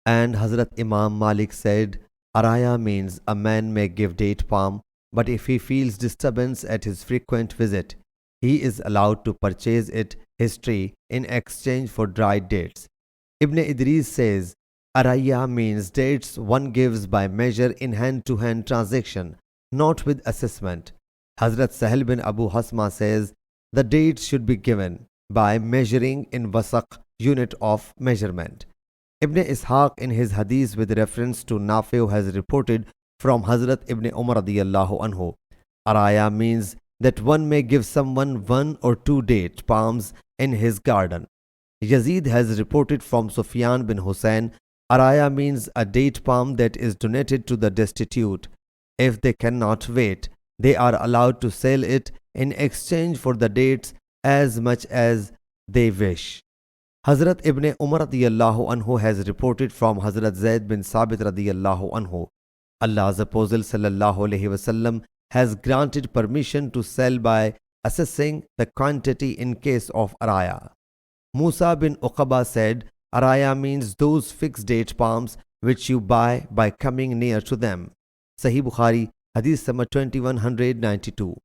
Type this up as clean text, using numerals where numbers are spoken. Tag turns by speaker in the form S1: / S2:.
S1: And Hazrat Imam Malik said, Araya means a man may give date palm, but if he feels disturbance at his frequent visit, he is allowed to purchase it, his tree, in exchange for dried dates. Ibn Idris says, Araya means dates one gives by measure in hand-to-hand transaction, not with assessment. Hazrat Sahil bin Abu Hasma says, the dates should be given by measuring in wasaq, unit of measurement. Ibn Ishaq in his hadith with reference to Nafi' has reported from Hazrat Ibn Umar radiyallahu anhu, Araya means that one may give someone 1 or 2 date palms in his garden. Yazid has reported from Sufyan bin Hussein, Araya means a date palm that is donated to the destitute. If they cannot wait, they are allowed to sell it in exchange for the dates as much as they wish. Hazrat Ibn Umar radiyallahu anhu has reported from Hazrat Zaid bin Sabit radiyallahu anhu, Allah's Apostle sallallahu alaihi wasallam has granted permission to sell by assessing the quantity in case of araya. Moosa bin Uqaba said, Araya means those fixed date palms which you buy by coming near to them. Sahih Bukhari, Hadith number 2192.